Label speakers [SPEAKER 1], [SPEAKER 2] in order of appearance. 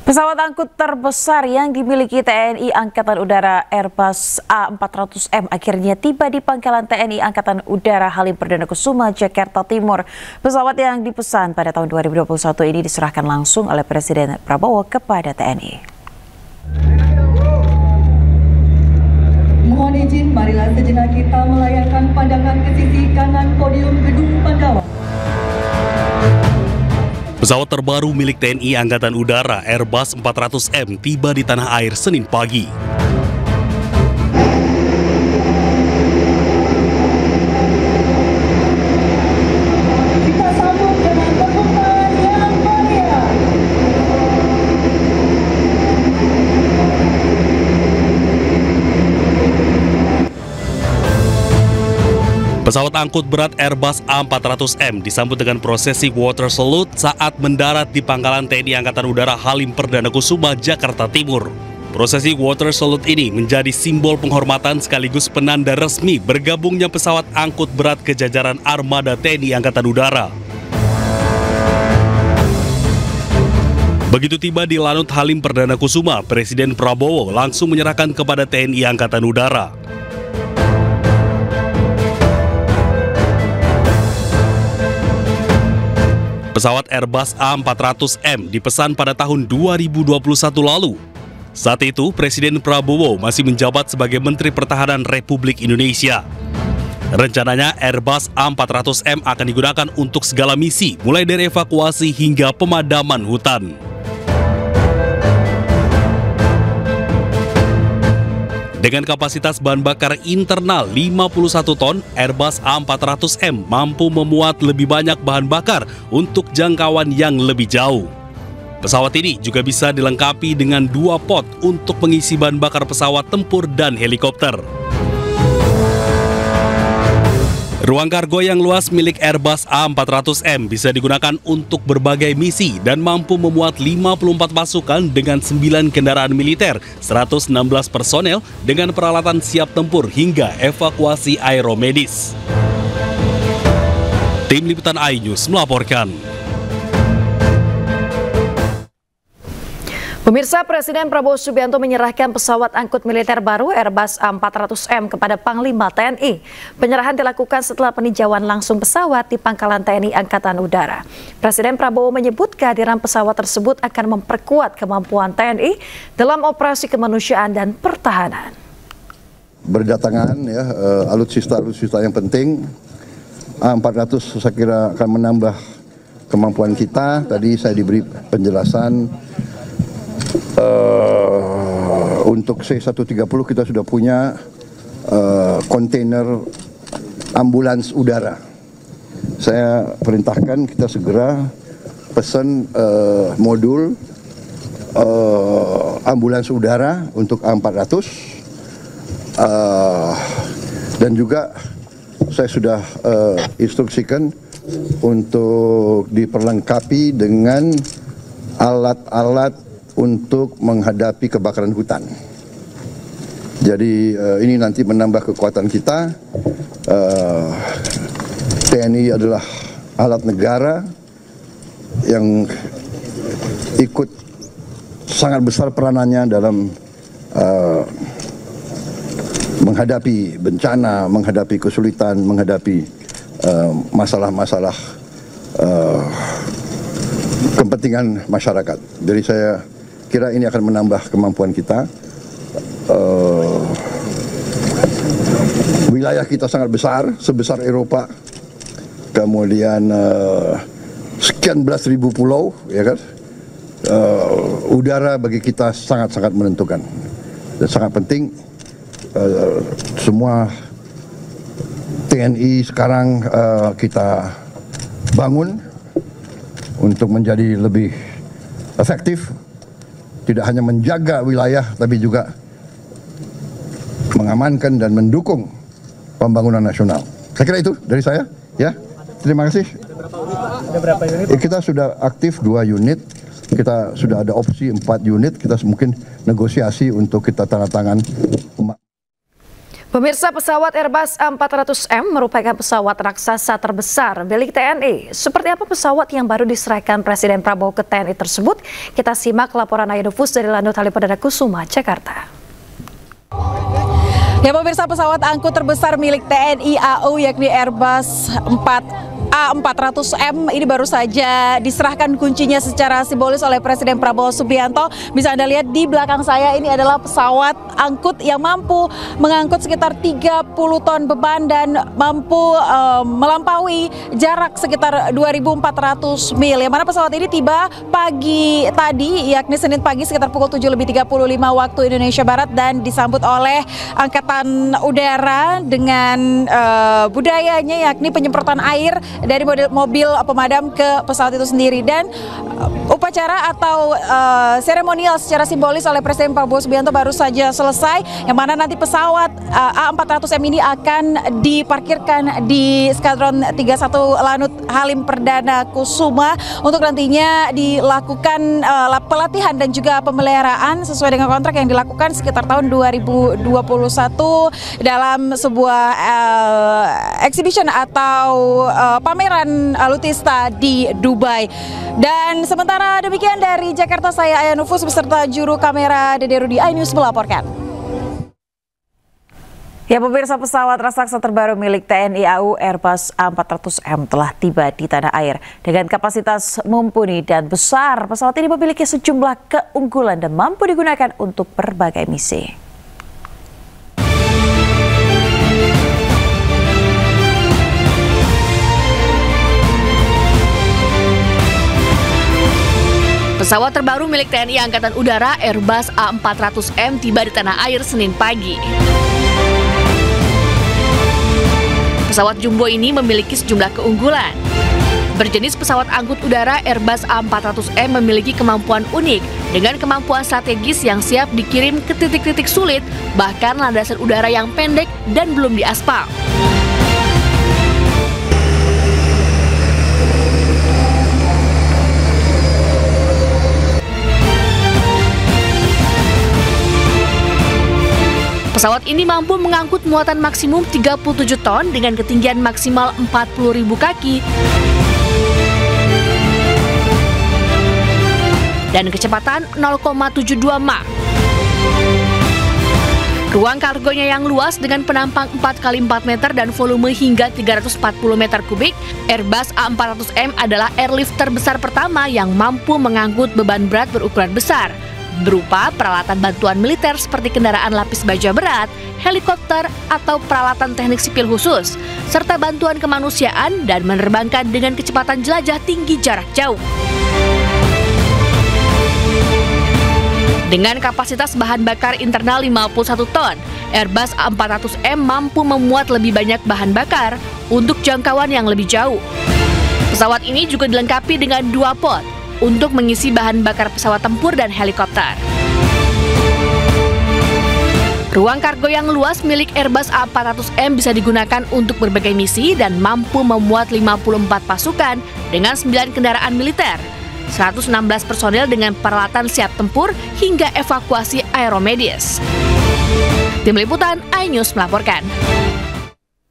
[SPEAKER 1] Pesawat angkut terbesar yang dimiliki TNI Angkatan Udara Airbus A400M akhirnya tiba di pangkalan TNI Angkatan Udara Halim Perdana Kusuma, Jakarta Timur. Pesawat yang dipesan pada tahun 2021 ini diserahkan langsung oleh Presiden Prabowo kepada TNI.
[SPEAKER 2] Mohon izin, marilah sejenak kita melayangkan pandangan ke sisi kanan podium gedung Pandawa.
[SPEAKER 3] Pesawat terbaru milik TNI Angkatan Udara Airbus 400M tiba di tanah air Senin pagi.
[SPEAKER 2] Kita sambut dengan tepukan yang meriah.
[SPEAKER 3] Pesawat angkut berat Airbus A400M disambut dengan prosesi water salute saat mendarat di pangkalan TNI Angkatan Udara Halim Perdana Kusuma, Jakarta Timur. Prosesi water salute ini menjadi simbol penghormatan sekaligus penanda resmi bergabungnya pesawat angkut berat ke jajaran armada TNI Angkatan Udara. Begitu tiba di Lanut Halim Perdana Kusuma, Presiden Prabowo langsung menyerahkan kepada TNI Angkatan Udara. Pesawat Airbus A400M dipesan pada tahun 2021 lalu. Saat itu, Presiden Prabowo masih menjabat sebagai Menteri Pertahanan Republik Indonesia. Rencananya Airbus A400M akan digunakan untuk segala misi, mulai dari evakuasi hingga pemadaman hutan. Dengan kapasitas bahan bakar internal 51 ton, Airbus A400M mampu memuat lebih banyak bahan bakar untuk jangkauan yang lebih jauh. Pesawat ini juga bisa dilengkapi dengan 2 pot untuk mengisi bahan bakar pesawat tempur dan helikopter. Ruang kargo yang luas milik Airbus A400M bisa digunakan untuk berbagai misi dan mampu memuat 54 pasukan dengan 9 kendaraan militer, 116 personel dengan peralatan siap tempur hingga evakuasi aeromedis. Tim Liputan iNews melaporkan.
[SPEAKER 1] Pemirsa, Presiden Prabowo Subianto menyerahkan pesawat angkut militer baru Airbus A400M kepada Panglima TNI. Penyerahan dilakukan setelah peninjauan langsung pesawat di pangkalan TNI Angkatan Udara. Presiden Prabowo menyebut kehadiran pesawat tersebut akan memperkuat kemampuan TNI dalam operasi kemanusiaan dan pertahanan.
[SPEAKER 4] Berdatangan ya, alutsista yang penting. A400 saya kira akan menambah kemampuan kita. Tadi saya diberi penjelasan. Untuk C-130 kita sudah punya kontainer ambulans udara. Saya perintahkan kita segera pesan modul ambulans udara untuk A400 dan juga saya sudah instruksikan untuk diperlengkapi dengan alat-alat untuk menghadapi kebakaran hutan. Jadi ini nanti menambah kekuatan kita. TNI adalah alat negara yang ikut sangat besar peranannya dalam menghadapi bencana, menghadapi kesulitan, menghadapi masalah-masalah kepentingan masyarakat. Jadi saya kira ini akan menambah kemampuan kita. Wilayah kita sangat besar, sebesar Eropa. Kemudian sekian belas ribu pulau, ya kan? Udara bagi kita sangat-sangat menentukan dan sangat penting. Semua TNI sekarang kita bangun untuk menjadi lebih efektif. Tidak hanya menjaga wilayah, tapi juga mengamankan dan mendukung pembangunan nasional. Saya kira itu dari saya. Ya, terima kasih.
[SPEAKER 5] Ada berapa unit?
[SPEAKER 4] Kita sudah aktif 2 unit. Kita sudah ada opsi 4 unit. Kita mungkin negosiasi untuk kita tanda tangan.
[SPEAKER 1] Pemirsa, pesawat Airbus A400M merupakan pesawat raksasa terbesar milik TNI. Seperti apa pesawat yang baru diserahkan Presiden Prabowo ke TNI tersebut? Kita simak laporan Ayunufus dari Lanut Halim Perdana Kusuma, Jakarta.
[SPEAKER 6] Ya pemirsa, pesawat angkut terbesar milik TNI AU yakni Airbus A400M ini baru saja diserahkan kuncinya secara simbolis oleh Presiden Prabowo Subianto. Bisa Anda lihat di belakang saya, ini adalah pesawat angkut yang mampu mengangkut sekitar 30 ton beban dan mampu melampaui jarak sekitar 2.400 mil. Yang mana pesawat ini tiba pagi tadi, yakni Senin pagi sekitar pukul 7.35 waktu Indonesia Barat, dan disambut oleh Angkatan Udara dengan budayanya yakni penyemprotan air dari mobil pemadam ke pesawat itu sendiri. Dan upacara atau seremonial secara simbolis oleh Presiden Prabowo Subianto baru saja selesai, yang mana nanti pesawat A400M ini akan diparkirkan di Skadron 31 Lanut Halim Perdana Kusuma untuk nantinya dilakukan pelatihan dan juga pemeliharaan sesuai dengan kontrak yang dilakukan sekitar tahun 2021 dalam sebuah exhibition atau pameran Alutista di Dubai. Dan sementara demikian dari Jakarta, saya Ayunufus beserta juru kamera Dede Rudi iNews melaporkan. Ya pemirsa, pesawat raksasa terbaru milik TNI AU Airbus A400M telah tiba di tanah air. Dengan kapasitas mumpuni dan besar, pesawat ini memiliki sejumlah keunggulan dan mampu digunakan untuk berbagai misi.
[SPEAKER 7] Pesawat terbaru milik TNI Angkatan Udara Airbus A400M tiba di tanah air Senin pagi. Pesawat jumbo ini memiliki sejumlah keunggulan. Berjenis pesawat angkut udara Airbus A400M memiliki kemampuan unik dengan kemampuan strategis yang siap dikirim ke titik-titik sulit, bahkan landasan udara yang pendek dan belum diaspal. Pesawat ini mampu mengangkut muatan maksimum 37 ton dengan ketinggian maksimal 40.000 kaki dan kecepatan 0,72 Mach. Ruang kargonya yang luas dengan penampang 4x4 meter dan volume hingga 340 meter kubik, Airbus A400M adalah airlift terbesar pertama yang mampu mengangkut beban berat berukuran besar, berupa peralatan bantuan militer seperti kendaraan lapis baja berat, helikopter, atau peralatan teknik sipil khusus, serta bantuan kemanusiaan dan menerbangkan dengan kecepatan jelajah tinggi jarak jauh. Dengan kapasitas bahan bakar internal 51 ton, Airbus A400M mampu memuat lebih banyak bahan bakar untuk jangkauan yang lebih jauh. Pesawat ini juga dilengkapi dengan 2 pod untuk mengisi bahan bakar pesawat tempur dan helikopter. Ruang kargo yang luas milik Airbus A400M bisa digunakan untuk berbagai misi dan mampu memuat 54 pasukan dengan 9 kendaraan militer, 116 personel dengan peralatan siap tempur, hingga evakuasi aeromedis. Tim Liputan iNews melaporkan.